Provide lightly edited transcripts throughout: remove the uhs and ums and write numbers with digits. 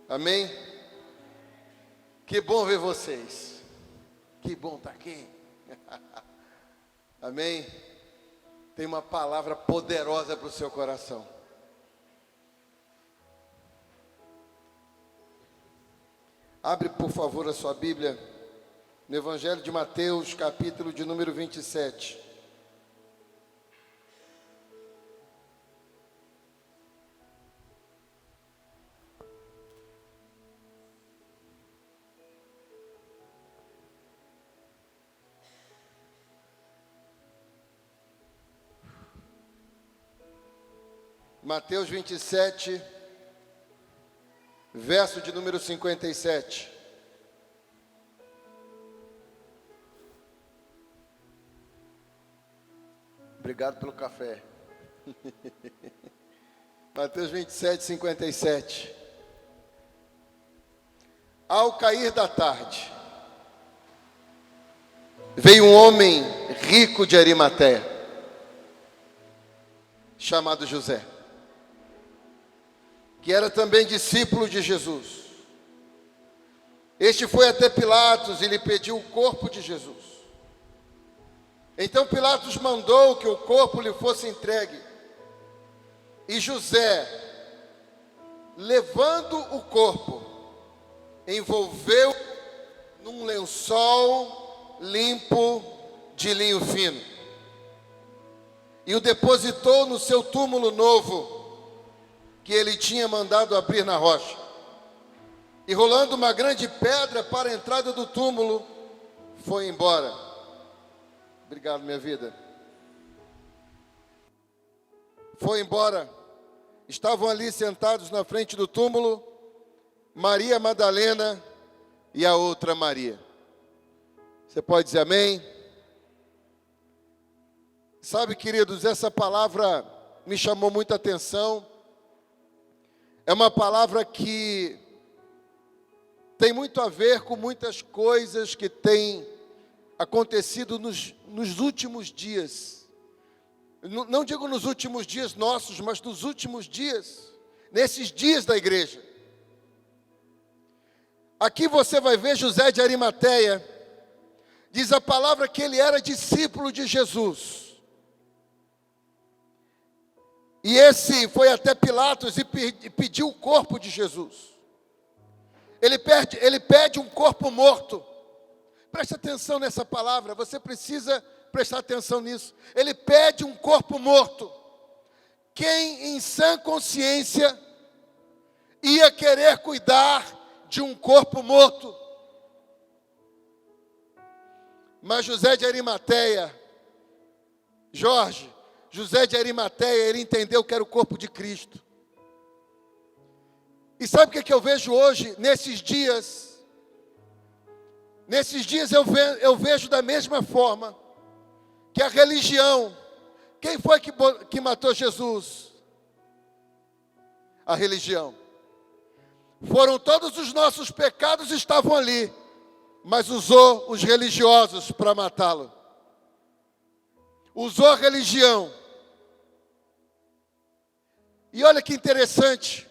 Amém? Que bom ver vocês. Que bom estar aqui. Amém? Tem uma palavra poderosa para o seu coração. Abre, por favor, a sua Bíblia no Evangelho de Mateus, capítulo de número 27. Mateus 27, verso de número 57. Obrigado pelo café. Mateus 27, 57. Ao cair da tarde, veio um homem rico de Arimateia, chamado José, que era também discípulo de Jesus. Este foi até Pilatos e lhe pediu o corpo de Jesus. Então Pilatos mandou que o corpo lhe fosse entregue. E José, levando o corpo, envolveu num lençol limpo de linho fino e o depositou no seu túmulo novo, que ele tinha mandado abrir na rocha. E rolando uma grande pedra para a entrada do túmulo, foi embora. Obrigado, minha vida. Foi embora. Estavam ali sentados na frente do túmulo Maria Madalena e a outra Maria. Você pode dizer amém? Sabe, queridos, essa palavra me chamou muita atenção. É uma palavra que tem muito a ver com muitas coisas que têm acontecido nos últimos dias. Não digo nos últimos dias nossos, mas nos últimos dias, nesses dias da igreja. Aqui você vai ver José de Arimateia. Diz a palavra que ele era discípulo de Jesus. E esse foi até Pilatos e pediu o corpo de Jesus. Ele pede um corpo morto. Preste atenção nessa palavra, você precisa prestar atenção nisso. Ele pede um corpo morto. Quem em sã consciência ia querer cuidar de um corpo morto? Mas José de Arimateia, José de Arimateia, ele entendeu que era o corpo de Cristo. E sabe o que eu vejo hoje, nesses dias? Nesses dias eu vejo da mesma forma que a religião. Quem foi que matou Jesus? A religião. Foram todos os nossos pecados estavam ali, mas usou os religiosos para matá-lo. Usou a religião. E olha que interessante,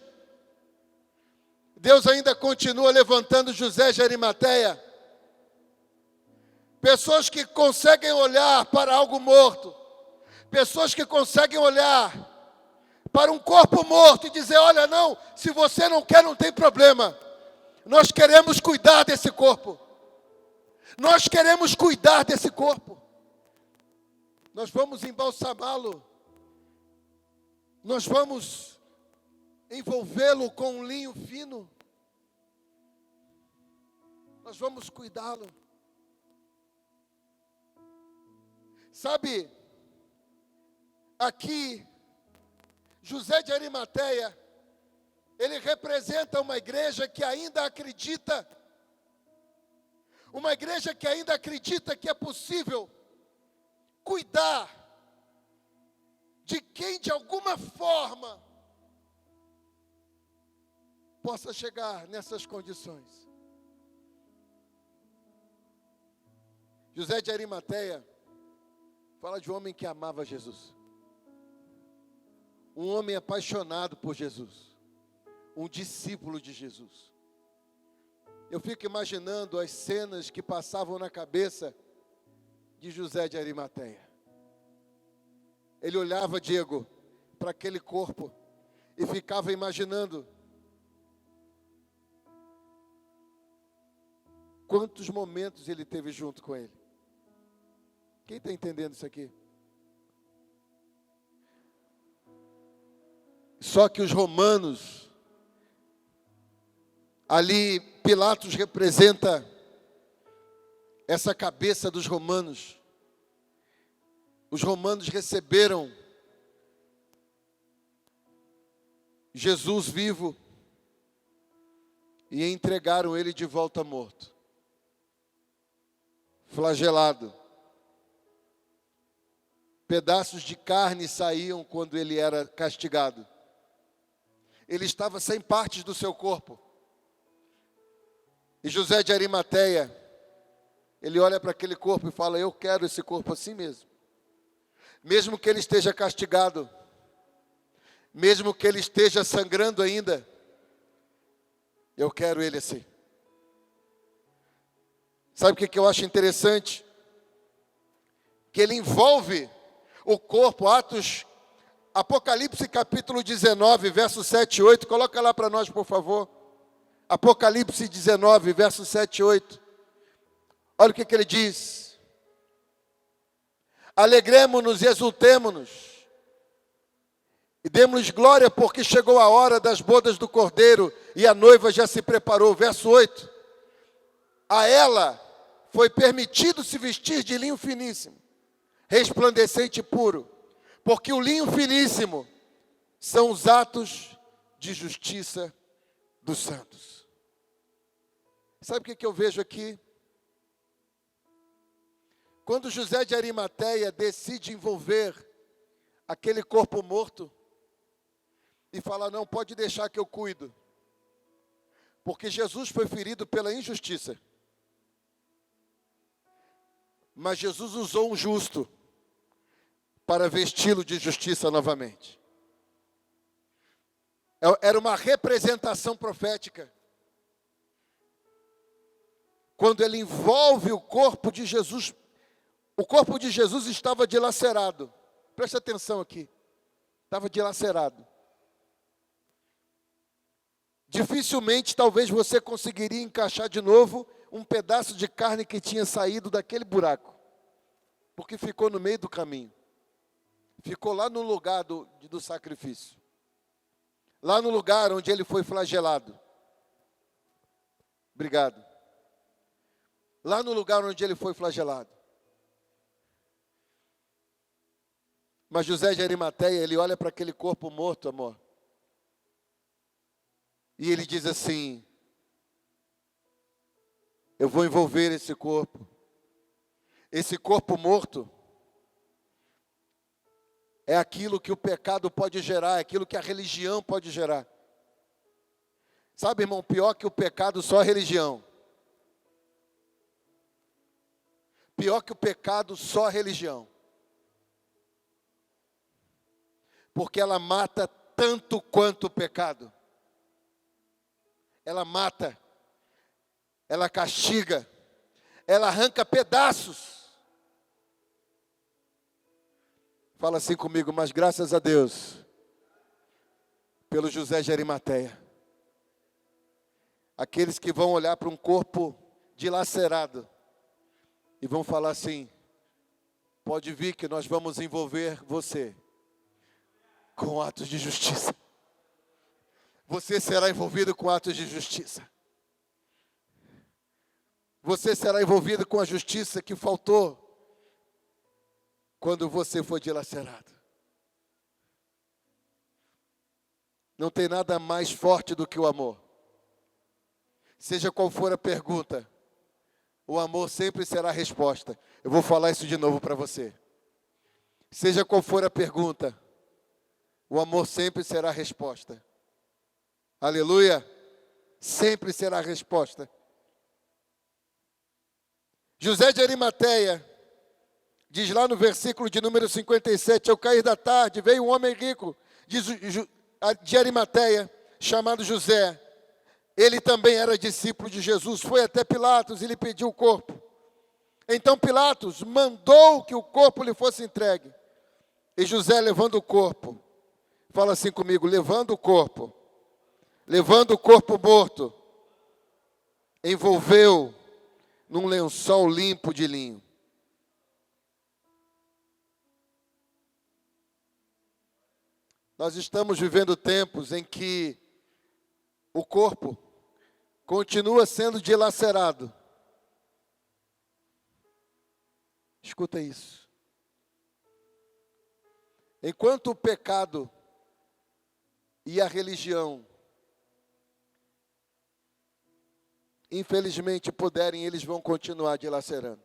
Deus ainda continua levantando José de Arimateia. Pessoas que conseguem olhar para algo morto, pessoas que conseguem olhar para um corpo morto e dizer, olha, não, se você não quer, não tem problema. Nós queremos cuidar desse corpo. Nós queremos cuidar desse corpo. Nós vamos embalsamá-lo. Nós vamos envolvê-lo com um linho fino. Nós vamos cuidá-lo. Sabe, aqui, José de Arimateia, ele representa uma igreja que ainda acredita. Uma igreja que ainda acredita que é possível cuidar de quem de alguma forma possa chegar nessas condições. José de Arimateia fala de um homem que amava Jesus. Um homem apaixonado por Jesus. um discípulo de Jesus. Eu fico imaginando as cenas que passavam na cabeça de José de Arimateia. Ele olhava, Diego, para aquele corpo e ficava imaginando quantos momentos ele teve junto com ele. Quem está entendendo isso aqui? Só que os romanos, ali Pilatos representa essa cabeça dos romanos. Os romanos receberam Jesus vivo e entregaram ele de volta morto, flagelado. Pedaços de carne saíam quando ele era castigado. Ele estava sem partes do seu corpo. E José de Arimateia, ele olha para aquele corpo e fala: eu quero esse corpo assim mesmo. Mesmo que ele esteja castigado, mesmo que ele esteja sangrando ainda, eu quero ele assim. Sabe o que eu acho interessante? Que ele envolve o corpo. Apocalipse capítulo 19, versos 7 e 8, coloca lá para nós, por favor. Apocalipse 19, versos 7 e 8. Olha o que ele diz: alegremo-nos e exultemo-nos, e demos glória, porque chegou a hora das bodas do Cordeiro, e a noiva já se preparou. Verso 8. A ela foi permitido se vestir de linho finíssimo, resplandecente e puro, porque o linho finíssimo são os atos de justiça dos santos. Sabe o que eu vejo aqui? Quando José de Arimateia decide envolver aquele corpo morto e fala: não, pode deixar que eu cuido, porque Jesus foi ferido pela injustiça, mas Jesus usou um justo para vesti-lo de justiça novamente. Era uma representação profética. Quando ele envolve o corpo de Jesus estava dilacerado. Presta atenção aqui. Estava dilacerado. Dificilmente, talvez você conseguiria encaixar de novo um pedaço de carne que tinha saído daquele buraco, porque ficou no meio do caminho. Ficou lá no lugar do sacrifício. Lá no lugar onde ele foi flagelado. Obrigado. Lá no lugar onde ele foi flagelado. Mas José de Arimateia, ele olha para aquele corpo morto, amor. E ele diz assim: eu vou envolver esse corpo. Esse corpo morto é aquilo que o pecado pode gerar, é aquilo que a religião pode gerar. Sabe, irmão, pior que o pecado, só a religião. Pior que o pecado, só a religião. Porque ela mata tanto quanto o pecado. Ela mata, ela castiga, ela arranca pedaços. Fala assim comigo: mas graças a Deus, pelo José de Arimateia. Aqueles que vão olhar para um corpo dilacerado e vão falar assim: pode vir que nós vamos envolver você com atos de justiça. Você será envolvido com atos de justiça. Você será envolvido com a justiça que faltou quando você foi dilacerado. Não tem nada mais forte do que o amor. Seja qual for a pergunta, o amor sempre será a resposta. Eu vou falar isso de novo para você. Seja qual for a pergunta, o amor sempre será a resposta. Aleluia! Sempre será a resposta. José de Arimateia diz lá no versículo de número 57, ao cair da tarde, veio um homem rico de Arimateia, chamado José. Ele também era discípulo de Jesus. Foi até Pilatos e lhe pediu o corpo. Então Pilatos mandou que o corpo lhe fosse entregue. E José, levando o corpo, fala assim comigo, levando o corpo morto, envolveu num lençol limpo de linho. Nós estamos vivendo tempos em que o corpo continua sendo dilacerado. Escuta isso. Enquanto o pecado e a religião, infelizmente, puderem, eles vão continuar dilacerando.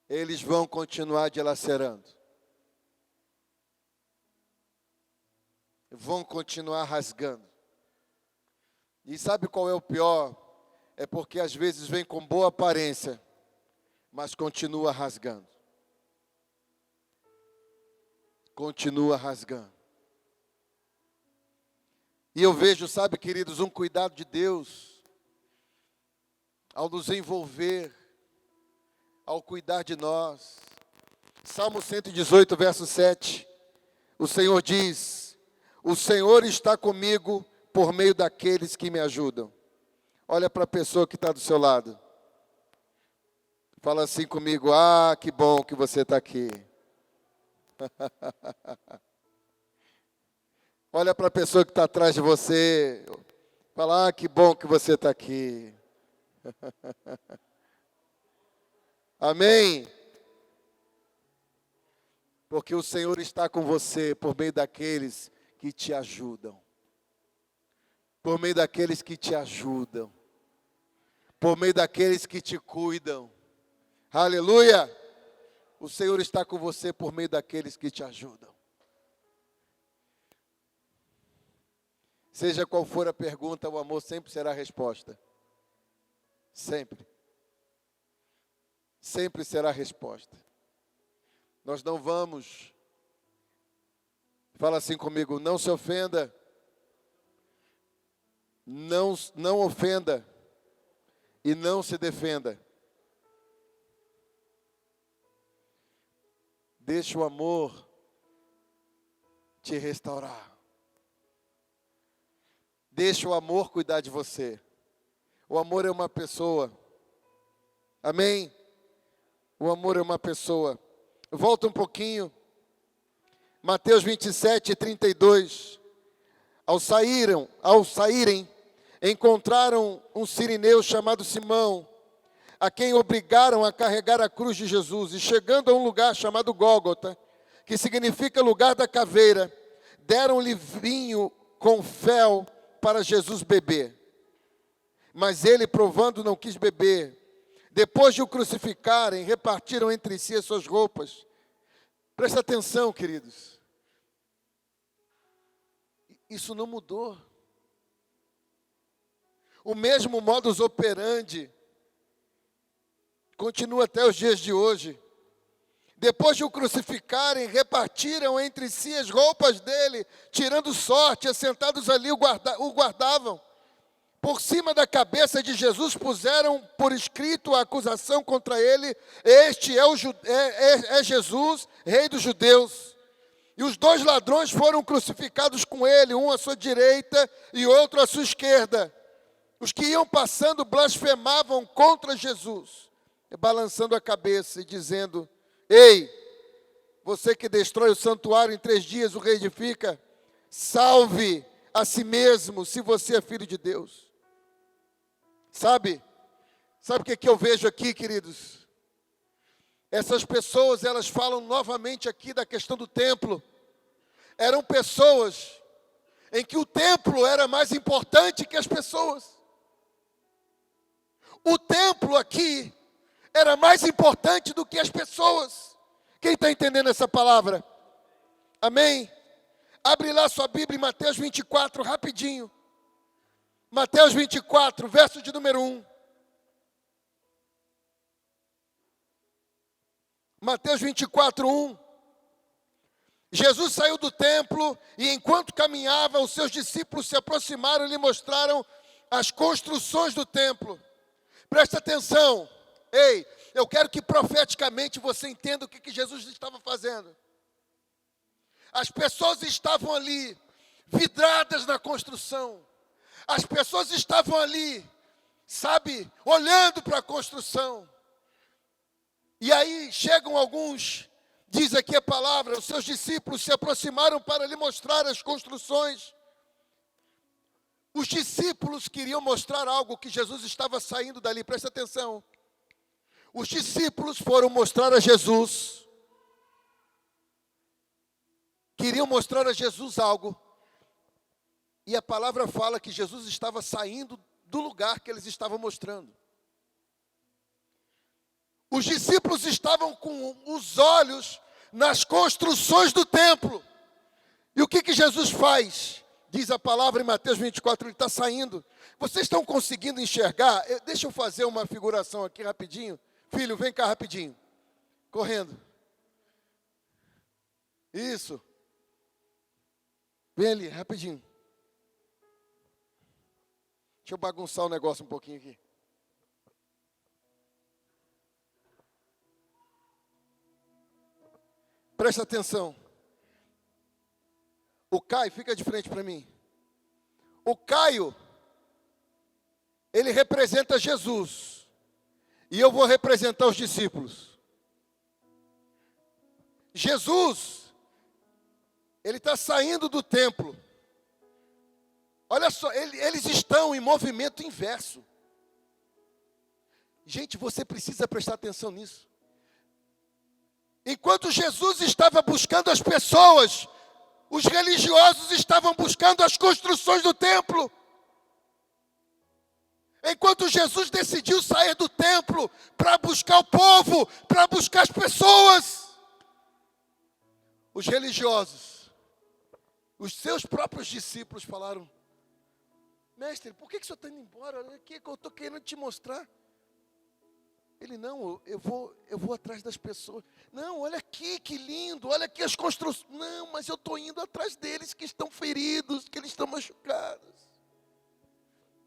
Eles vão continuar dilacerando. Vão continuar rasgando. E sabe qual é o pior? É porque às vezes vem com boa aparência, mas continua rasgando. Continua rasgando. E eu vejo, sabe, queridos, um cuidado de Deus ao nos envolver, ao cuidar de nós. Salmo 118, verso 7. O Senhor diz: o Senhor está comigo por meio daqueles que me ajudam. Olha para a pessoa que está do seu lado. Fala assim comigo: ah, que bom que você está aqui. Olha para a pessoa que está atrás de você. Fala: ah, que bom que você está aqui. Amém? Porque o Senhor está com você por meio daqueles que te ajudam. Por meio daqueles que te ajudam. Por meio daqueles que te cuidam. Aleluia! O Senhor está com você por meio daqueles que te ajudam. Seja qual for a pergunta, o amor sempre será a resposta. Sempre. Sempre será a resposta. Nós não vamos, fala assim comigo, não se ofenda, não ofenda e não se defenda. Deixa o amor te restaurar. Deixa o amor cuidar de você. O amor é uma pessoa. Amém? O amor é uma pessoa. Volta um pouquinho. Mateus 27, 32. Ao saírem, encontraram um sirineu chamado Simão, a quem obrigaram a carregar a cruz de Jesus. E chegando a um lugar chamado Gólgota, que significa lugar da caveira, deram-lhe vinho com fel para Jesus beber. Mas ele, provando, não quis beber. Depois de o crucificarem, repartiram entre si as suas roupas. Presta atenção, queridos. Isso não mudou. O mesmo modus operandi continua até os dias de hoje. Depois de o crucificarem, repartiram entre si as roupas dele, tirando sorte, assentados ali o guardavam. Por cima da cabeça de Jesus puseram por escrito a acusação contra ele: este é Jesus, rei dos judeus. E os dois ladrões foram crucificados com ele, um à sua direita e outro à sua esquerda. Os que iam passando blasfemavam contra Jesus, balançando a cabeça e dizendo: ei, você que destrói o santuário em 3 dias o reedifica, salve a si mesmo, se você é filho de Deus. Sabe o que eu vejo aqui, queridos? Essas pessoas, elas falam novamente aqui da questão do templo. Eram pessoas em que o templo era mais importante que as pessoas. O templo aqui era mais importante do que as pessoas. Quem está entendendo essa palavra? Amém? Abre lá sua Bíblia em Mateus 24, rapidinho. Mateus 24, verso de número 1. Mateus 24, 1. Jesus saiu do templo e enquanto caminhava, os seus discípulos se aproximaram e lhe mostraram as construções do templo. Presta atenção. Ei, eu quero que profeticamente você entenda o que Jesus estava fazendo. As pessoas estavam ali, vidradas na construção. As pessoas estavam ali, sabe, olhando para a construção. E aí chegam alguns, diz aqui a palavra, os seus discípulos se aproximaram para lhe mostrar as construções. Os discípulos queriam mostrar algo que Jesus estava saindo dali, presta atenção. Os discípulos foram mostrar a Jesus, queriam mostrar a Jesus algo, e a palavra fala que Jesus estava saindo do lugar que eles estavam mostrando. Os discípulos estavam com os olhos nas construções do templo. E o que Jesus faz? Diz a palavra em Mateus 24, ele está saindo. Vocês estão conseguindo enxergar? Deixa eu fazer uma figuração aqui rapidinho. Filho, vem cá rapidinho. Correndo. Isso. Vem ali, rapidinho. Deixa eu bagunçar o negócio um pouquinho aqui. Presta atenção. O Caio, fica de frente para mim. O Caio, ele representa Jesus. E eu vou representar os discípulos. Jesus, ele está saindo do templo. Olha só, eles estão em movimento inverso. Gente, você precisa prestar atenção nisso. Enquanto Jesus estava buscando as pessoas, os religiosos estavam buscando as construções do templo. Enquanto Jesus decidiu sair do templo para buscar o povo, para buscar as pessoas, os religiosos, os seus próprios discípulos falaram: mestre, por que o senhor está indo embora? Olha aqui que eu estou querendo te mostrar. Ele, não, eu vou atrás das pessoas. Não, olha aqui, que lindo, olha aqui as construções. Não, mas eu estou indo atrás deles que estão feridos, que eles estão machucados.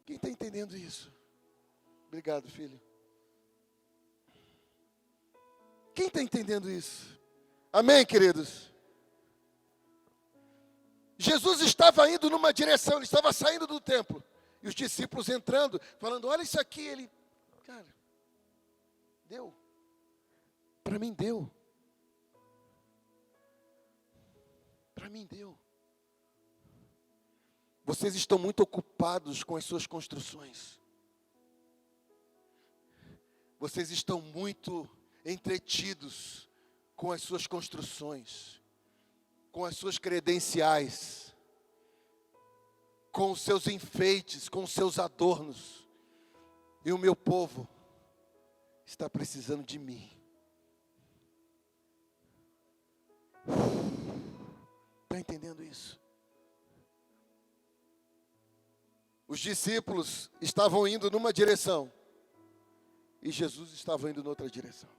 Quem está entendendo isso? Obrigado, filho. Quem está entendendo isso? Amém, queridos? Jesus estava indo numa direção, ele estava saindo do templo. E os discípulos entrando, falando, olha isso aqui. Ele, cara, deu. Para mim deu. Para mim deu. Vocês estão muito ocupados com as suas construções. Vocês estão muito entretidos com as suas construções, com as suas credenciais, com os seus enfeites, com os seus adornos. E o meu povo está precisando de mim. Está entendendo isso? Os discípulos estavam indo numa direção e Jesus estava indo noutra direção.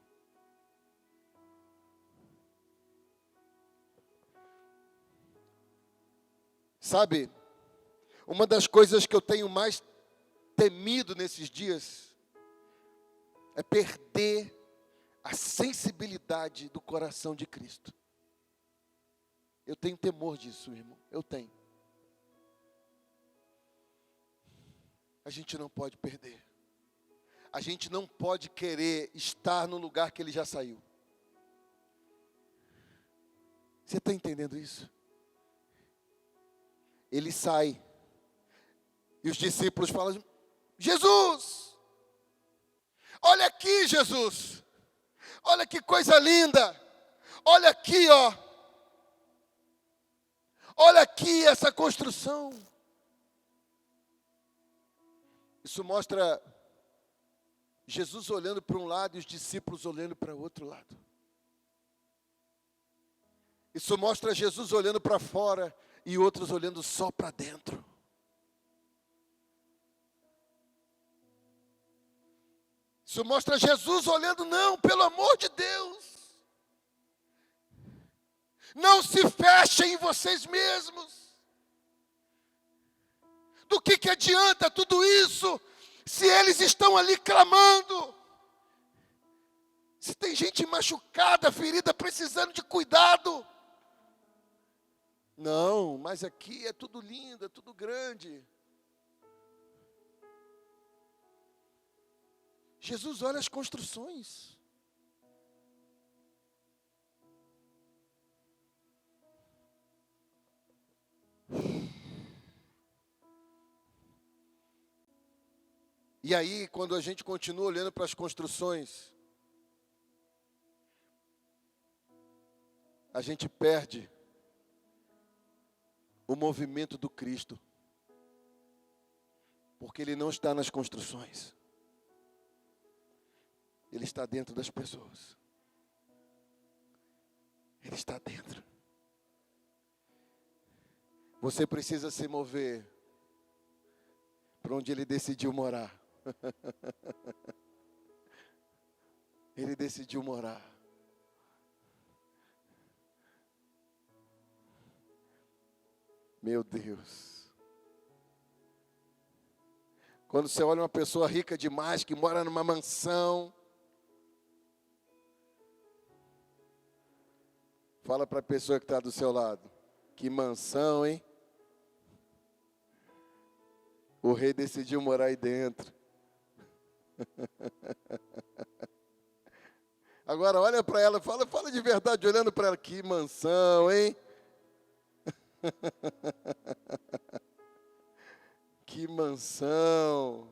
Sabe, uma das coisas que eu tenho mais temido nesses dias é perder a sensibilidade do coração de Cristo. Eu tenho temor disso, irmão. Eu tenho. A gente não pode perder. A gente não pode querer estar no lugar que ele já saiu. Você está entendendo isso? Ele sai. E os discípulos falam, Jesus! Olha aqui, Jesus! Olha que coisa linda! Olha aqui, ó! Olha aqui essa construção. Isso mostra Jesus olhando para um lado e os discípulos olhando para o outro lado. Isso mostra Jesus olhando para fora e outros olhando só para dentro. Isso mostra Jesus olhando, não, pelo amor de Deus. Não se fechem em vocês mesmos. Do que adianta tudo isso, se eles estão ali clamando? Se tem gente machucada, ferida, precisando de cuidado. Não, mas aqui é tudo lindo, é tudo grande. Jesus olha as construções. E aí, quando a gente continua olhando para as construções, a gente perde o movimento do Cristo, porque Ele não está nas construções, Ele está dentro das pessoas, Ele está dentro. Você precisa se mover para onde Ele decidiu morar. Ele decidiu morar. Meu Deus. Quando você olha uma pessoa rica demais, que mora numa mansão, fala para a pessoa que está do seu lado: que mansão, hein? O rei decidiu morar aí dentro. Agora olha para ela, fala de verdade, olhando para ela: que mansão, hein? Que mansão.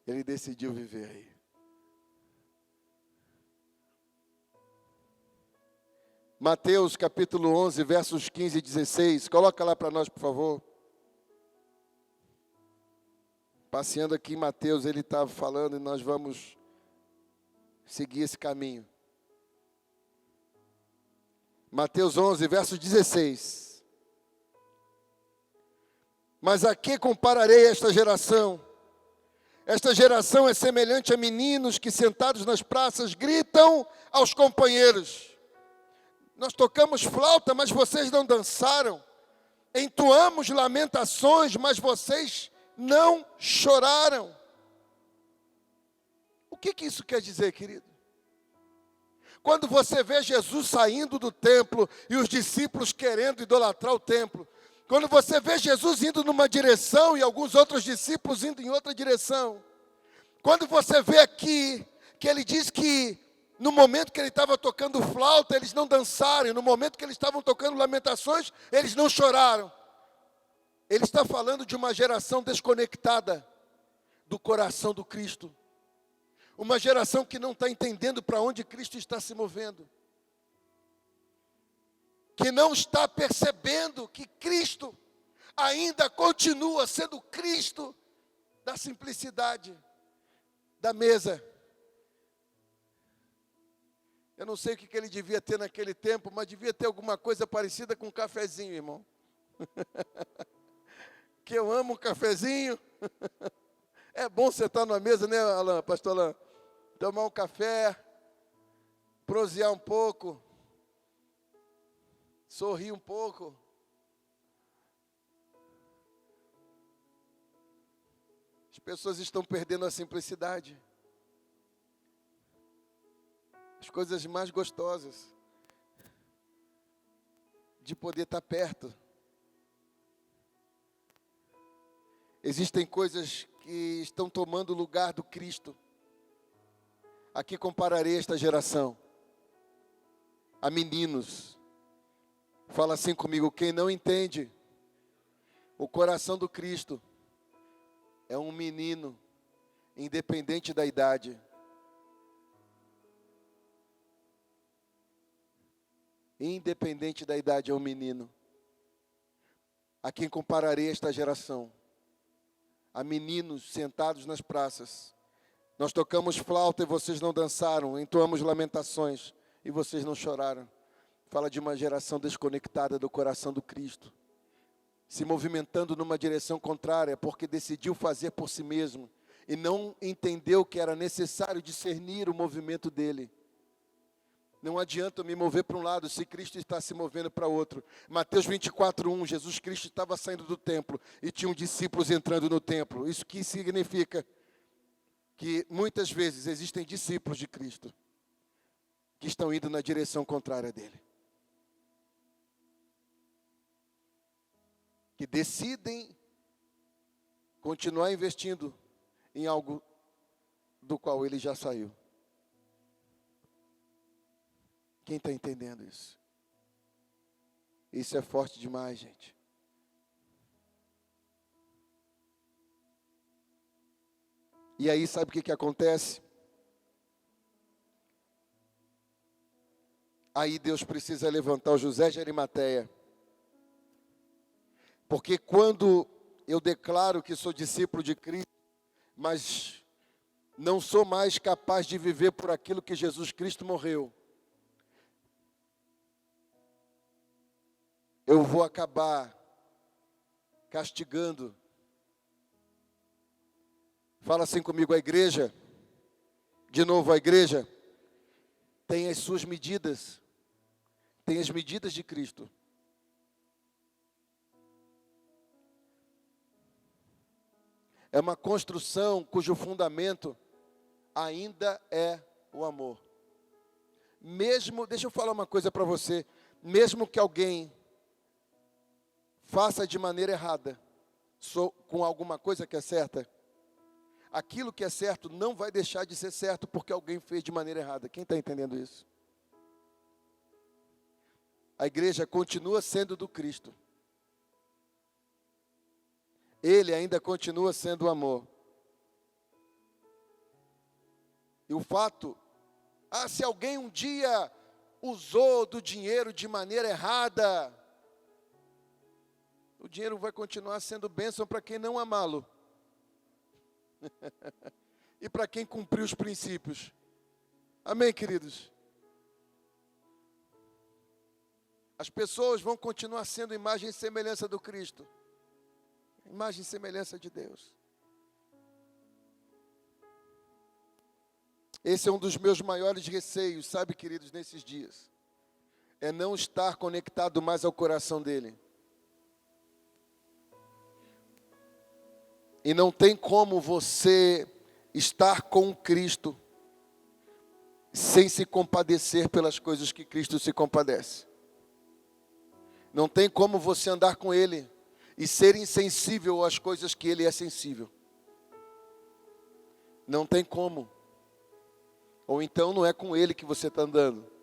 Ele decidiu viver aí. Mateus capítulo 11, versos 15 e 16. Coloca lá para nós, por favor. Passeando aqui em Mateus, ele estava falando e nós vamos seguir esse caminho. Mateus 11, verso 16. Mas a que compararei esta geração? Esta geração é semelhante a meninos que sentados nas praças gritam aos companheiros: nós tocamos flauta, mas vocês não dançaram. Entoamos lamentações, mas vocês não choraram. O que isso quer dizer, querido? Quando você vê Jesus saindo do templo e os discípulos querendo idolatrar o templo, quando você vê Jesus indo numa direção e alguns outros discípulos indo em outra direção, quando você vê aqui que ele diz que no momento que ele estava tocando flauta, eles não dançaram, no momento que eles estavam tocando lamentações, eles não choraram. Ele está falando de uma geração desconectada do coração do Cristo. Uma geração que não está entendendo para onde Cristo está se movendo. Que não está percebendo que Cristo ainda continua sendo Cristo da simplicidade, da mesa. Eu não sei o que ele devia ter naquele tempo, mas devia ter alguma coisa parecida com um cafezinho, irmão. Que eu amo um cafezinho. É bom sentar numa mesa, né, Alain, pastor Alain? Tomar um café, prosear um pouco, sorrir um pouco. As pessoas estão perdendo a simplicidade. As coisas mais gostosas de poder estar perto. Existem coisas que estão tomando o lugar do Cristo. Aqui compararei esta geração a meninos. Fala assim comigo: quem não entende o coração do Cristo é um menino, independente da idade. Independente da idade, é um menino. A quem compararei esta geração a meninos sentados nas praças. Nós tocamos flauta e vocês não dançaram, entoamos lamentações e vocês não choraram. Fala de uma geração desconectada do coração do Cristo, se movimentando numa direção contrária, porque decidiu fazer por si mesmo e não entendeu que era necessário discernir o movimento dele. Não adianta eu me mover para um lado se Cristo está se movendo para outro. Mateus 24:1, Jesus Cristo estava saindo do templo e tinham discípulos entrando no templo. Isso que significa que muitas vezes existem discípulos de Cristo que estão indo na direção contrária dele. Que decidem continuar investindo em algo do qual ele já saiu. Quem está entendendo isso? Isso é forte demais, gente. E aí, sabe o que acontece? Aí Deus precisa levantar o José de Arimateia. Porque quando eu declaro que sou discípulo de Cristo, mas não sou mais capaz de viver por aquilo que Jesus Cristo morreu, eu vou acabar castigando. Fala assim comigo, a igreja, de novo a igreja, tem as suas medidas, tem as medidas de Cristo. É uma construção cujo fundamento ainda é o amor. Mesmo, deixa eu falar uma coisa para você, mesmo que alguém faça de maneira errada, com alguma coisa que é certa, aquilo que é certo não vai deixar de ser certo porque alguém fez de maneira errada. Quem está entendendo isso? A igreja continua sendo do Cristo. Ele ainda continua sendo o amor. E o fato, se alguém um dia usou do dinheiro de maneira errada, o dinheiro vai continuar sendo bênção para quem não amá-lo. E para quem cumprir os princípios. Amém, queridos? As pessoas vão continuar sendo imagem e semelhança do Cristo. Imagem e semelhança de Deus. Esse é um dos meus maiores receios, sabe, queridos, nesses dias. É não estar conectado mais ao coração dele. E não tem como você estar com Cristo sem se compadecer pelas coisas que Cristo se compadece. Não tem como você andar com Ele e ser insensível às coisas que Ele é sensível. Não tem como. Ou então não é com Ele que você está andando.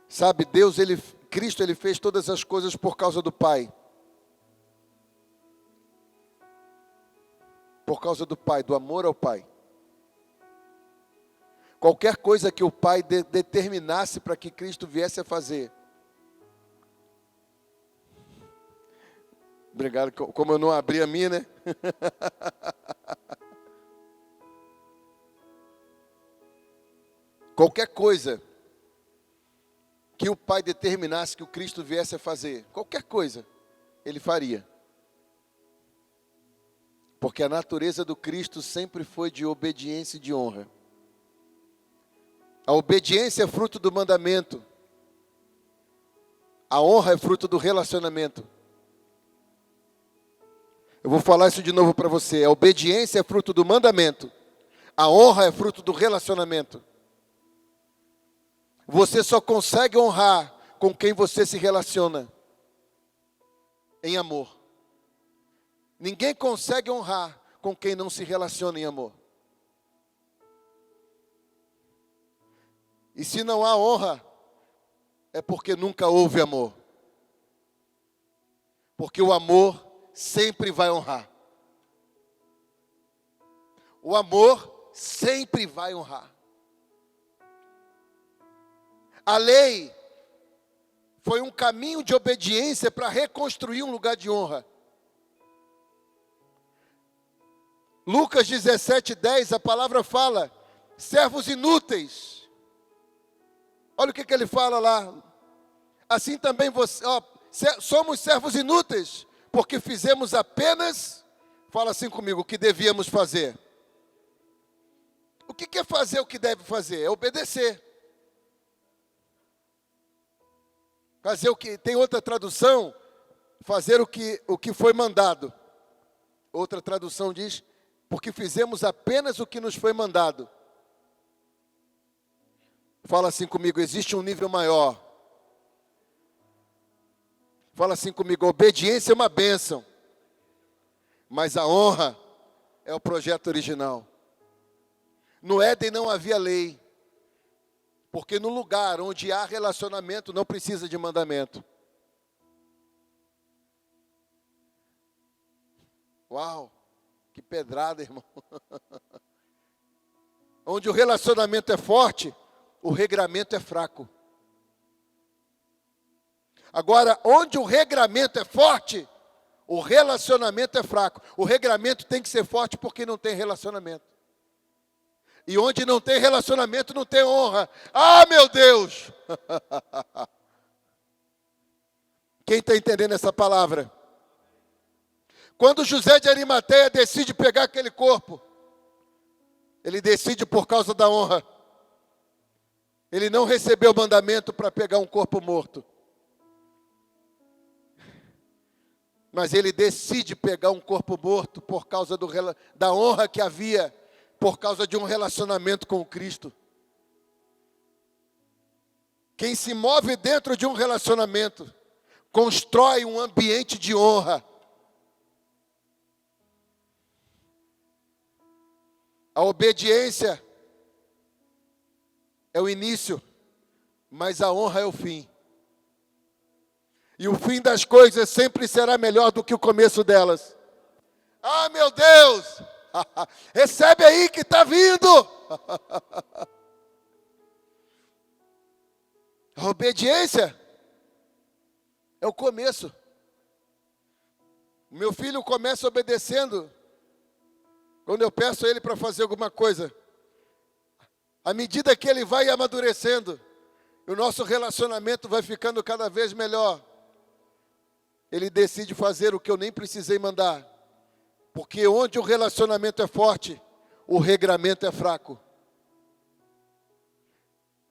Sabe, Cristo, Ele fez todas as coisas por causa do Pai. Por causa do Pai, do amor ao Pai. Qualquer coisa que o Pai determinasse para que Cristo viesse a fazer. Obrigado, como eu não abri a minha, né? Qualquer coisa que o Pai determinasse que o Cristo viesse a fazer, qualquer coisa, Ele faria. Porque a natureza do Cristo sempre foi de obediência e de honra. A obediência é fruto do mandamento. A honra é fruto do relacionamento. Eu vou falar isso de novo para você. A obediência é fruto do mandamento. A honra é fruto do relacionamento. Você só consegue honrar com quem você se relaciona em amor. Ninguém consegue honrar com quem não se relaciona em amor. E se não há honra, é porque nunca houve amor. Porque o amor sempre vai honrar. O amor sempre vai honrar. A lei foi um caminho de obediência para reconstruir um lugar de honra. Lucas 17:10, a palavra fala, servos inúteis. Olha o que ele fala lá. Assim também somos servos inúteis, porque fizemos apenas Fala assim comigo, o que devíamos fazer. O que é fazer o que deve fazer? É obedecer. Fazer o que, tem outra tradução, fazer o que foi mandado. Outra tradução diz, porque fizemos apenas o que nos foi mandado. Fala assim comigo, existe um nível maior. Fala assim comigo, a obediência é uma bênção, mas a honra é o projeto original. No Éden não havia lei, porque no lugar onde há relacionamento não precisa de mandamento. Uau, que pedrada, irmão. Onde o relacionamento é forte, o regramento é fraco. Agora, onde o regramento é forte, o relacionamento é fraco. O regramento tem que ser forte porque não tem relacionamento. E onde não tem relacionamento, não tem honra. Ah, meu Deus! Quem está entendendo essa palavra? Quando José de Arimateia decide pegar aquele corpo, ele decide por causa da honra. Ele não recebeu o mandamento para pegar um corpo morto. Mas ele decide pegar um corpo morto por causa da honra que havia, por causa de um relacionamento com o Cristo. Quem se move dentro de um relacionamento, constrói um ambiente de honra. A obediência é o início, mas a honra é o fim. E o fim das coisas sempre será melhor do que o começo delas. Ah, meu Deus! Recebe aí que está vindo! A obediência é o começo. O meu filho começa obedecendo quando eu peço a ele para fazer alguma coisa. À medida que ele vai amadurecendo, o nosso relacionamento vai ficando cada vez melhor. Ele decide fazer o que eu nem precisei mandar. Porque onde o relacionamento é forte, o regramento é fraco.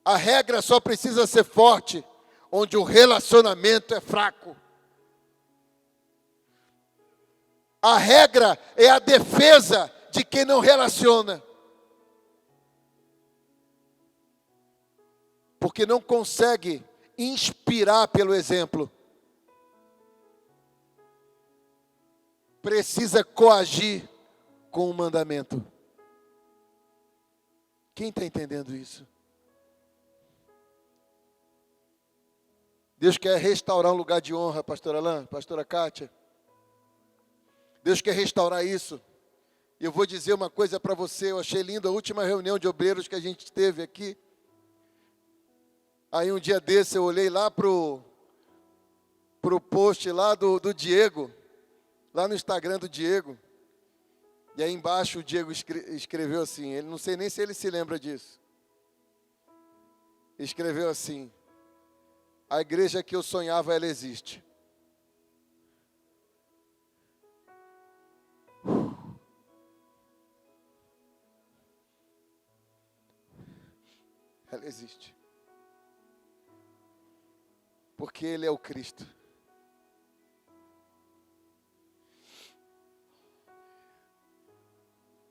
A regra só precisa ser forte onde o relacionamento é fraco. A regra é a defesa de quem não relaciona. Porque não consegue inspirar pelo exemplo. Precisa coagir com o mandamento. Quem está entendendo isso? Deus quer restaurar um lugar de honra, pastor Alain, pastora Kátia. Deus quer restaurar isso. E eu vou dizer uma coisa para você, eu achei lindo a última reunião de obreiros que a gente teve aqui. Aí um dia desse eu olhei lá pro post lá do Diego, lá no Instagram do Diego. E aí embaixo o Diego escreveu assim, ele não sei nem se ele se lembra disso. Escreveu assim: a igreja que eu sonhava, ela existe. Ela existe. Porque Ele é o Cristo.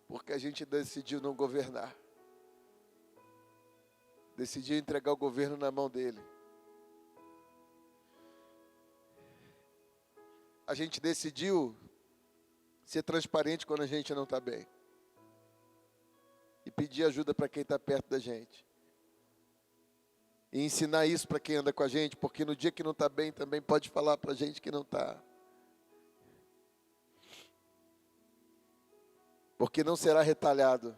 Porque a gente decidiu não governar. Decidiu entregar o governo na mão dEle. A gente decidiu ser transparente quando a gente não está bem. E pedir ajuda para quem está perto da gente. E ensinar isso para quem anda com a gente, porque no dia que não está bem também pode falar para a gente que não está. Porque não será retalhado,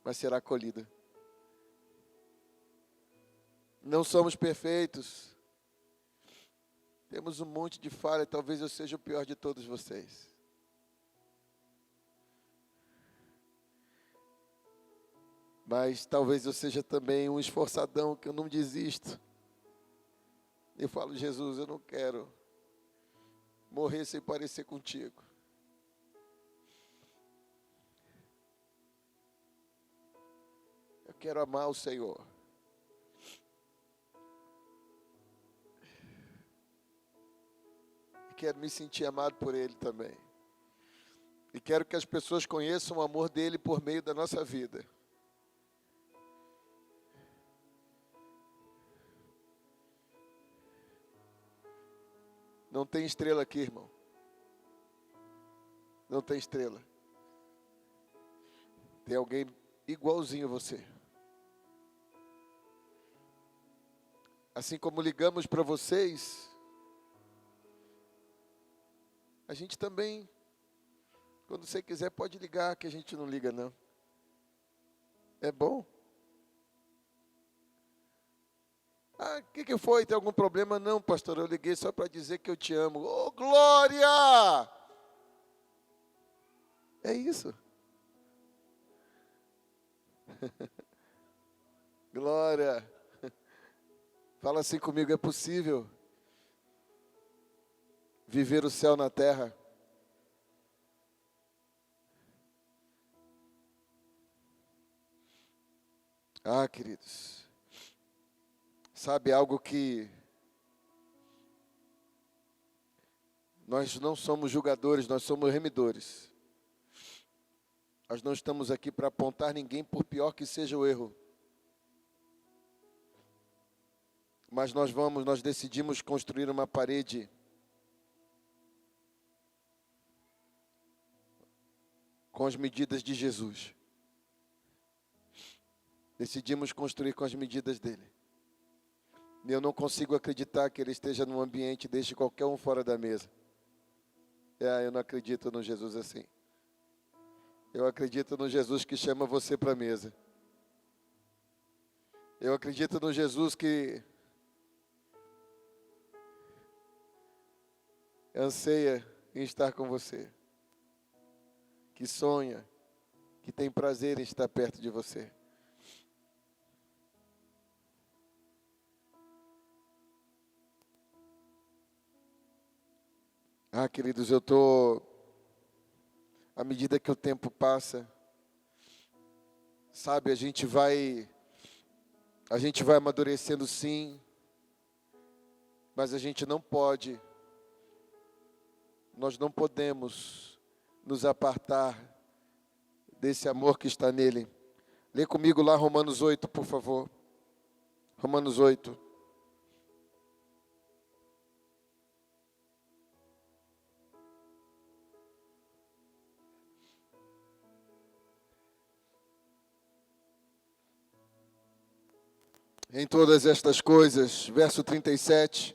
mas será acolhido. Não somos perfeitos. Temos um monte de falha, talvez eu seja o pior de todos vocês. Mas talvez eu seja também um esforçadão, que eu não desisto. Eu falo, Jesus, eu não quero morrer sem parecer contigo. quero amar o Senhor. E quero me sentir amado por Ele também. E quero que as pessoas conheçam o amor dEle por meio da nossa vida. Não tem estrela aqui, irmão. Não tem estrela. Tem alguém igualzinho a você. Assim como ligamos para vocês, a gente também, quando você quiser, pode ligar, que a gente não liga, não. É bom. Ah, o que foi? Tem algum problema? Não, pastor, eu liguei só para dizer que eu te amo. Oh, glória! É isso. Glória. Fala assim comigo, é possível viver o céu na terra? Ah, queridos. Sabe algo que nós não somos julgadores, nós somos remidores. Nós não estamos aqui para apontar ninguém, por pior que seja o erro. Mas nós decidimos construir uma parede com as medidas de Jesus. Decidimos construir com as medidas dele. Eu não consigo acreditar que ele esteja num ambiente e deixe qualquer um fora da mesa. Eu não acredito no Jesus assim. Eu acredito no Jesus que chama você para a mesa. Eu acredito no Jesus que anseia em estar com você. Que sonha, que tem prazer em estar perto de você. Ah, queridos, à medida que o tempo passa, sabe, a gente vai amadurecendo sim, mas nós não podemos nos apartar desse amor que está nele. Lê comigo lá Romanos 8, por favor. Romanos 8. Em todas estas coisas, verso 37,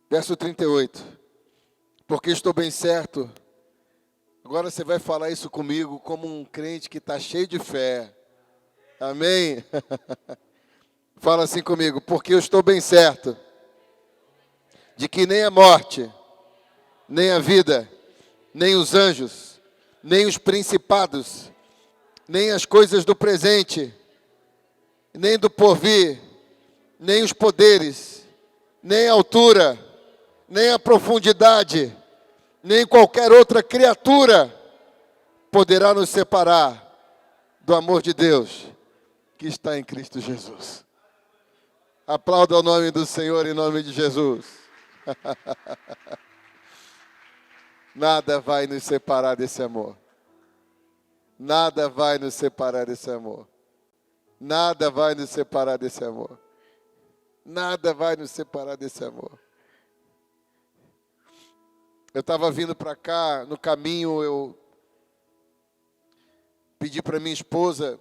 verso 38, porque estou bem certo, agora você vai falar isso comigo como um crente que está cheio de fé, amém? Fala assim comigo, porque eu estou bem certo, de que nem a morte, nem a vida, nem os anjos, nem os principados, nem as coisas do presente, nem do porvir, nem os poderes, nem a altura, nem a profundidade, nem qualquer outra criatura poderá nos separar do amor de Deus que está em Cristo Jesus. Aplauda o nome do Senhor em nome de Jesus. Nada vai nos separar desse amor. Nada vai nos separar desse amor. Nada vai nos separar desse amor. Nada vai nos separar desse amor. Eu estava vindo para cá, no caminho eu pedi para minha esposa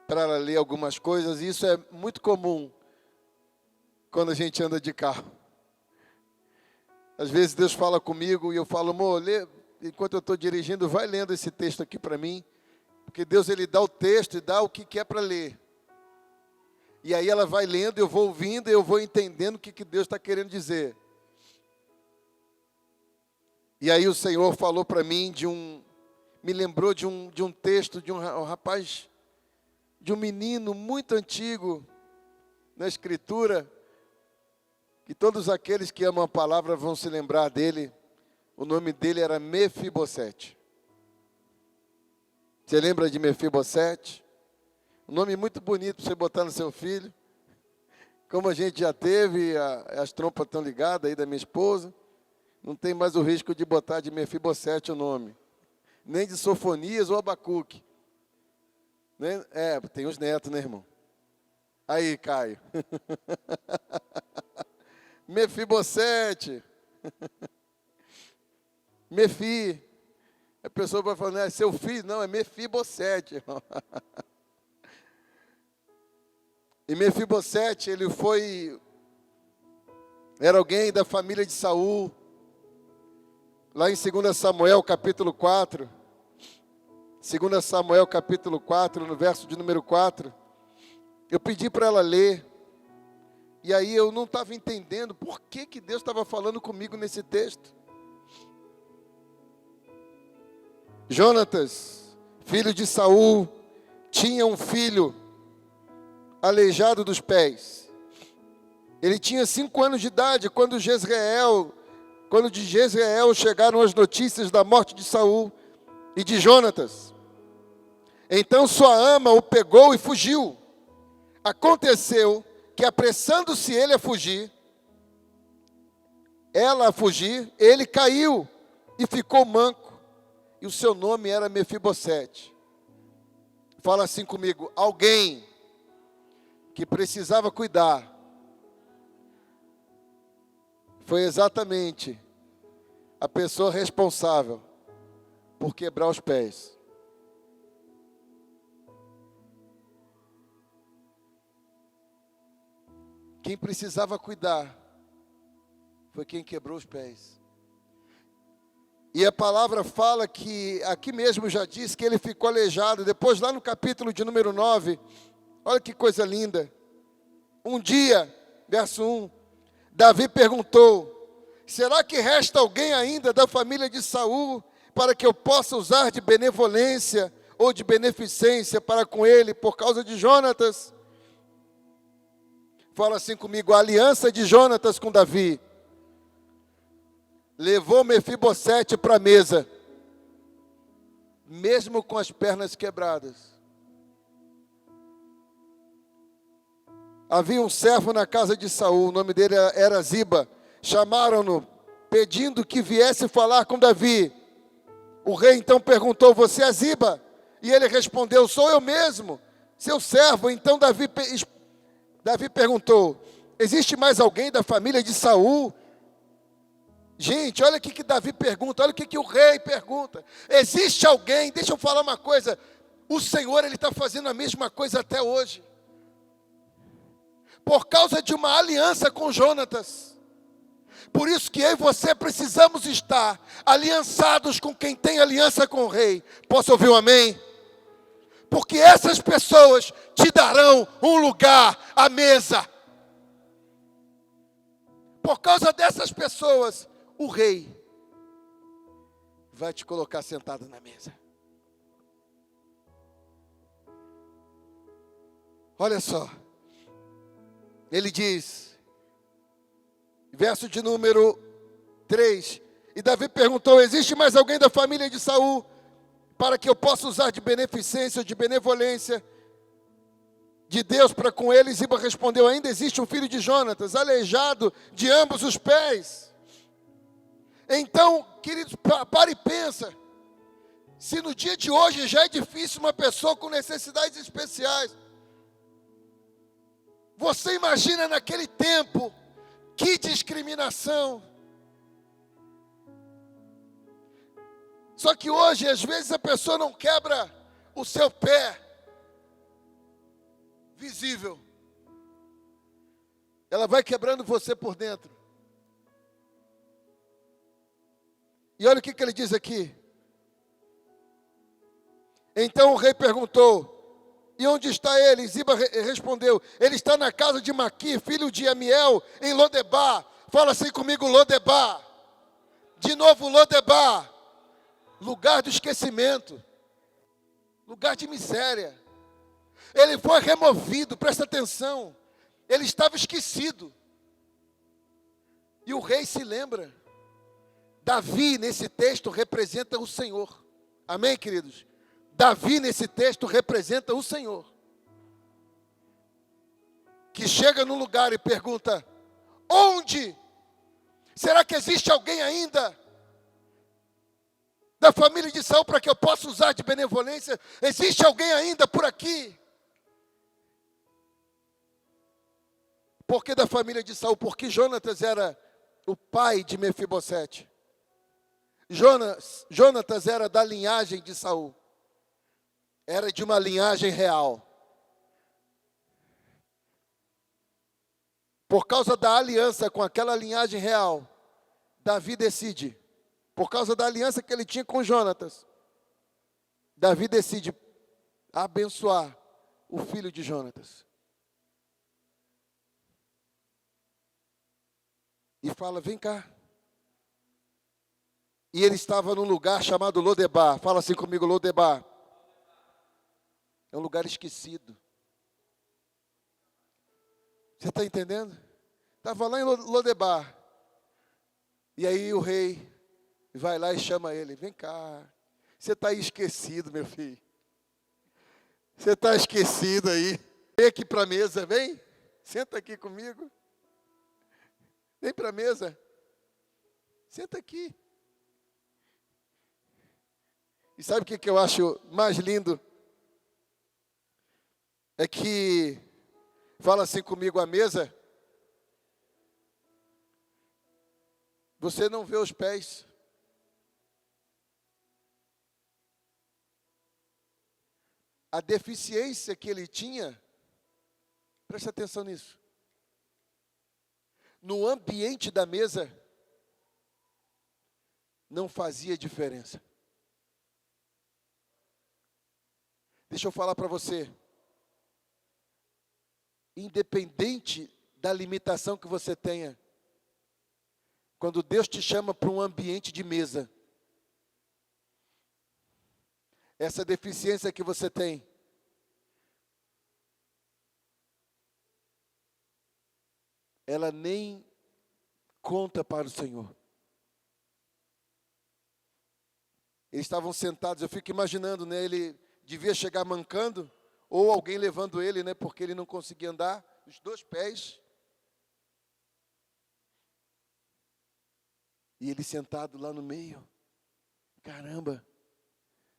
para ela ler algumas coisas, e isso é muito comum quando a gente anda de carro. Às vezes Deus fala comigo e eu falo, amor, lê, enquanto eu estou dirigindo, vai lendo esse texto aqui para mim. Porque Deus, Ele dá o texto e dá o que é para ler. E aí ela vai lendo, eu vou ouvindo, eu vou entendendo o que Deus está querendo dizer. E aí o Senhor falou para mim me lembrou de um texto de um rapaz, de um menino muito antigo na Escritura, que todos aqueles que amam a palavra vão se lembrar dele. O nome dele era Mefibosete. Você lembra de Mefibosete? Um nome muito bonito para você botar no seu filho. Como a gente já teve, as trompas estão ligadas aí da minha esposa. Não tem mais o risco de botar de Mefibosete o nome. Nem de Sofonias ou Abacuque. Tem os netos, né, irmão? Aí, Caio. Mefibosete. Mefi. A pessoa vai falar, é seu filho? Não, é Mefibosete, irmão. E Mefibosete, era alguém da família de Saul. Lá em 2 Samuel, capítulo 4. 2 Samuel, capítulo 4, no verso de número 4. Eu pedi para ela ler. E aí eu não estava entendendo por que Deus estava falando comigo nesse texto. Jonatas, filho de Saul, tinha um filho aleijado dos pés. Ele tinha 5 anos de idade quando de Jezreel chegaram as notícias da morte de Saul e de Jonatas. Então sua ama o pegou e fugiu. Aconteceu que, apressando-se ela a fugir, ele caiu e ficou manco. E o seu nome era Mefibosete. Fala assim comigo: alguém que precisava cuidar foi exatamente a pessoa responsável por quebrar os pés. Quem precisava cuidar foi quem quebrou os pés. E a palavra fala que, aqui mesmo já diz que ele ficou aleijado. Depois, lá no capítulo de número 9, olha que coisa linda. Um dia, verso 1, Davi perguntou: será que resta alguém ainda da família de Saul para que eu possa usar de benevolência ou de beneficência para com ele por causa de Jonatas? Fala assim comigo: a aliança de Jonatas com Davi levou Mefibosete para a mesa, mesmo com as pernas quebradas. Havia um servo na casa de Saul, o nome dele era Ziba. Chamaram-no, pedindo que viesse falar com Davi. O rei então perguntou: você é Ziba? E ele respondeu: sou eu mesmo, seu servo. Então Davi perguntou: existe mais alguém da família de Saul? Gente, olha o que Davi pergunta, olha o que o rei pergunta. Existe alguém? Deixa eu falar uma coisa. O Senhor, Ele está fazendo a mesma coisa até hoje. Por causa de uma aliança com Jonatas. Por isso que eu e você precisamos estar aliançados com quem tem aliança com o rei. Posso ouvir um amém? Porque essas pessoas te darão um lugar à mesa. Por causa dessas pessoas, o rei vai te colocar sentado na mesa. Olha só. Ele diz, verso de número 3. E Davi perguntou: existe mais alguém da família de Saul para que eu possa usar de beneficência ou de benevolência de Deus para com ele? Ziba respondeu: ainda existe um filho de Jonatas, aleijado de ambos os pés. Então, queridos, para e pensa. Se no dia de hoje já é difícil uma pessoa com necessidades especiais, você imagina naquele tempo, que discriminação. Só que hoje, às vezes, a pessoa não quebra o seu pé visível. Ela vai quebrando você por dentro. E olha o que ele diz aqui. Então o rei perguntou: e onde está ele? Ziba respondeu: ele está na casa de Maqui, filho de Amiel, em Lodebar. Fala assim comigo: Lodebar. De novo, Lodebar. Lugar do esquecimento. Lugar de miséria. Ele foi removido, presta atenção. Ele estava esquecido. E o rei se lembra. Davi, nesse texto, representa o Senhor. Amém, queridos? Davi, nesse texto, representa o Senhor. e chega num lugar e pergunta: onde? Será que existe alguém ainda da família de Saul para que eu possa usar de benevolência? Existe alguém ainda por aqui? Por que da família de Saul? Porque Jonatas era o pai de Mefibosete. Jonatas era da linhagem de Saul. Era de uma linhagem real. Por causa da aliança com aquela linhagem real, Davi decide, por causa da aliança que ele tinha com Jonatas, Davi decide abençoar o filho de Jonatas. E fala: vem cá. E ele estava num lugar chamado Lodebar. Fala assim comigo: Lodebar. É um lugar esquecido. Você está entendendo? Estava lá em Lodebar. E aí o rei vai lá e chama ele: vem cá. Você está aí esquecido, meu filho. Você está esquecido aí. Vem aqui para a mesa, vem. Senta aqui comigo. Vem para a mesa. Senta aqui. E sabe o que eu acho mais lindo? É que, fala assim comigo, a mesa, você não vê os pés. A deficiência que ele tinha, preste atenção nisso. No ambiente da mesa, não fazia diferença. Deixa eu falar para você. Independente da limitação que você tenha, quando Deus te chama para um ambiente de mesa, essa deficiência que você tem, ela nem conta para o Senhor. Eles estavam sentados, eu fico imaginando, né? Ele devia chegar mancando, ou alguém levando ele, né? Porque ele não conseguia andar, os dois pés. E ele sentado lá no meio. Caramba,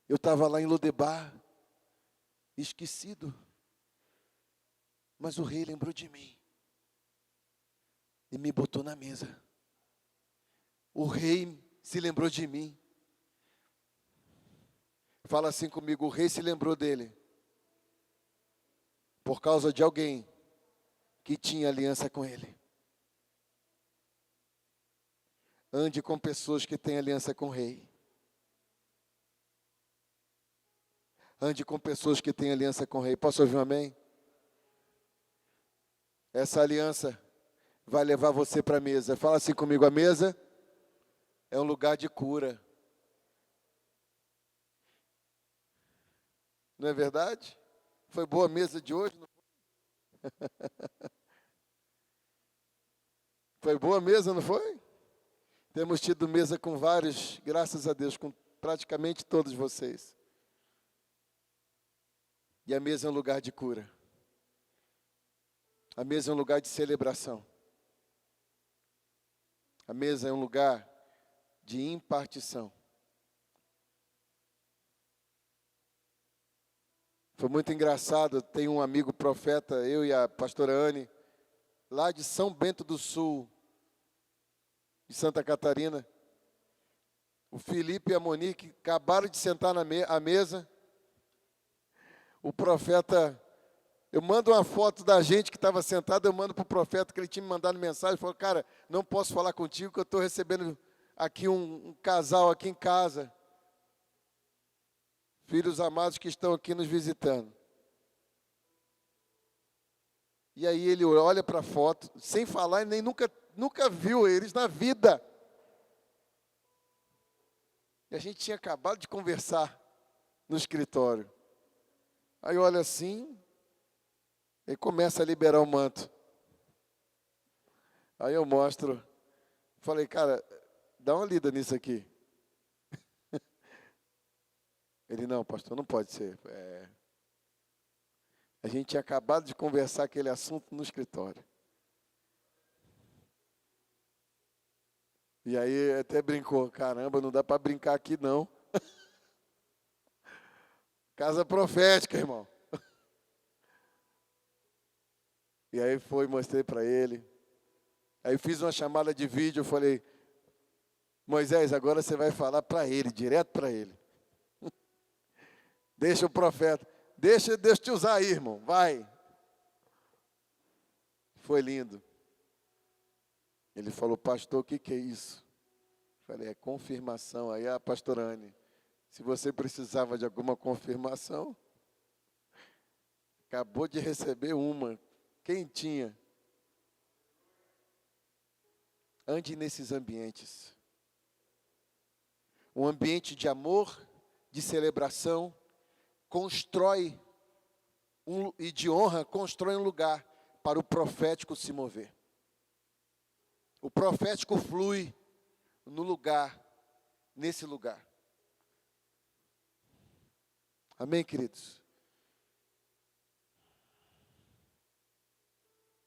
eu estava lá em Lodebar, esquecido. Mas o rei lembrou de mim. E me botou na mesa. O rei se lembrou de mim. Fala assim comigo: o rei se lembrou dele. Por causa de alguém que tinha aliança com ele. Ande com pessoas que têm aliança com o rei. Ande com pessoas que têm aliança com o rei. Posso ouvir um amém? Essa aliança vai levar você para a mesa. Fala assim comigo: a mesa é um lugar de cura. Não é verdade? Foi boa a mesa de hoje? Não foi? Foi boa a mesa, não foi? Temos tido mesa com vários, graças a Deus, com praticamente todos vocês. E a mesa é um lugar de cura. A mesa é um lugar de celebração. A mesa é um lugar de impartição. Foi muito engraçado, tem um amigo profeta, eu e a pastora Anne, lá de São Bento do Sul, de Santa Catarina. O Felipe e a Monique acabaram de sentar à mesa. O profeta, eu mando uma foto da gente que estava sentado, eu mando para o profeta que ele tinha me mandado mensagem, falou: cara, não posso falar contigo, que eu estou recebendo aqui um casal aqui em casa. Filhos amados que estão aqui nos visitando. E aí ele olha para a foto, sem falar, e nem nunca viu eles na vida. E a gente tinha acabado de conversar no escritório. Aí olha assim, e começa a liberar o manto. Aí eu mostro, falei: cara, dá uma lida nisso aqui. Ele: não, pastor, não pode ser. A gente tinha acabado de conversar aquele assunto no escritório. E aí até brincou, caramba, não dá para brincar aqui não. Casa profética, irmão. E aí mostrei para ele. Aí fiz uma chamada de vídeo, falei, Moisés, agora você vai falar para ele, direto para ele. Deixa o profeta, deixa Deus te usar aí, irmão, vai. Foi lindo. Ele falou, pastor, o que é isso? Falei, é confirmação. Aí a pastora Anne, se você precisava de alguma confirmação, acabou de receber uma, quentinha. Ande nesses ambientes. Um ambiente de amor, de celebração, constrói e de honra, constrói um lugar para o profético se mover. O profético flui no lugar, nesse lugar. Amém, queridos?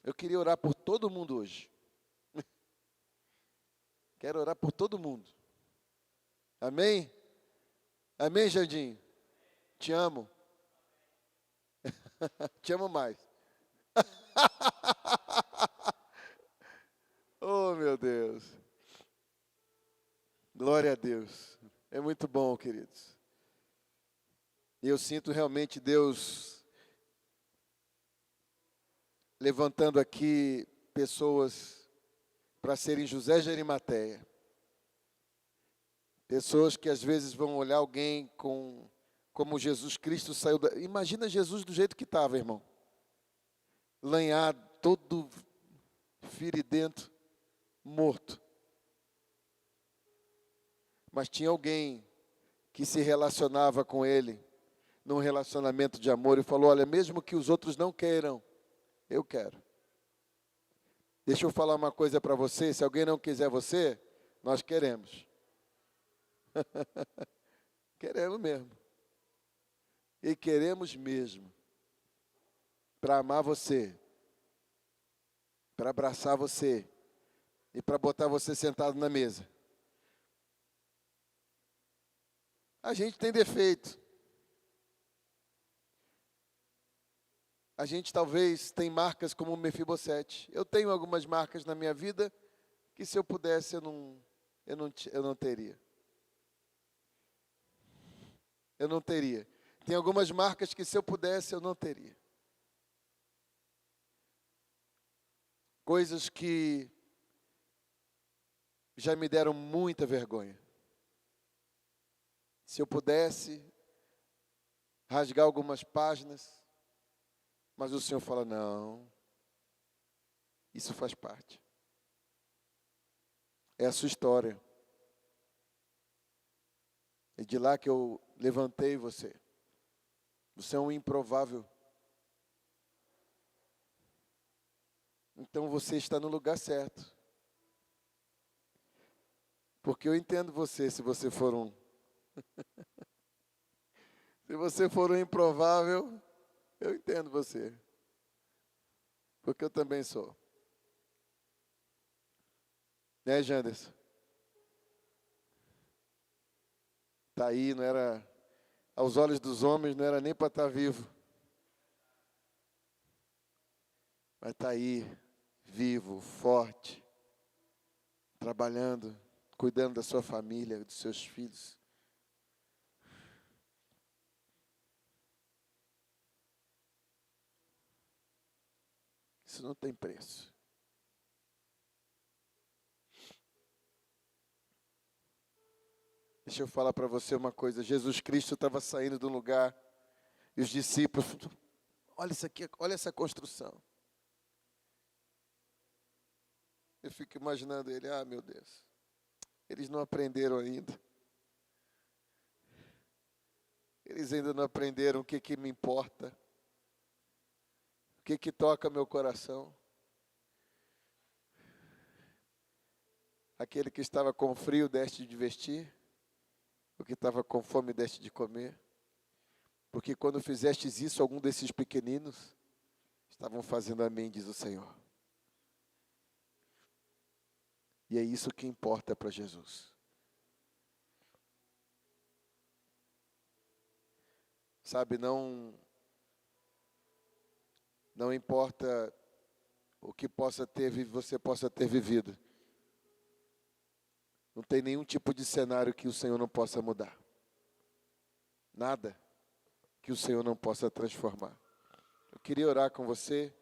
Eu queria orar por todo mundo hoje. Quero orar por todo mundo. Amém? Amém, Jardim? Te amo. Te amo mais. Oh, meu Deus. Glória a Deus. É muito bom, queridos. E eu sinto realmente Deus levantando aqui pessoas para serem José de Arimateia. Pessoas que às vezes vão olhar alguém como Jesus Cristo saiu da... Imagina Jesus do jeito que estava, irmão. Lanhado, todo feridento, morto. Mas tinha alguém que se relacionava com ele, num relacionamento de amor, e falou, olha, mesmo que os outros não queiram, eu quero. Deixa eu falar uma coisa para você, se alguém não quiser você, nós queremos. Queremos mesmo. E queremos mesmo. Para amar você. Para abraçar você. E para botar você sentado na mesa. A gente tem defeito. A gente talvez tem marcas como o Mefibosete. Eu tenho algumas marcas na minha vida que se eu pudesse eu não teria. Eu não teria. Tem algumas marcas que se eu pudesse eu não teria. Coisas que já me deram muita vergonha. Se eu pudesse rasgar algumas páginas, mas o Senhor fala, não, isso faz parte. É a sua história. É de lá que eu levantei você. Você é um improvável. Então você está no lugar certo. Porque eu entendo você se você for um. Se você for um improvável, eu entendo você. Porque eu também sou. Né, Janderson? Está aí, não era... Aos olhos dos homens, não era nem para estar vivo. Mas está aí, vivo, forte, trabalhando, cuidando da sua família, dos seus filhos. Isso não tem preço. Deixa eu falar para você uma coisa. Jesus Cristo estava saindo de um lugar e os discípulos, olha isso aqui, olha essa construção. Eu fico imaginando ele, meu Deus, eles não aprenderam ainda. Eles ainda não aprenderam o que me importa, o que toca meu coração. Aquele que estava com frio deste de vestir, o que estava com fome deste de comer. Porque quando fizestes isso, algum desses pequeninos estavam fazendo a mim, diz o Senhor. E é isso que importa para Jesus. Sabe, não importa o que você possa ter vivido. Não tem nenhum tipo de cenário que o Senhor não possa mudar. Nada que o Senhor não possa transformar. Eu queria orar com você.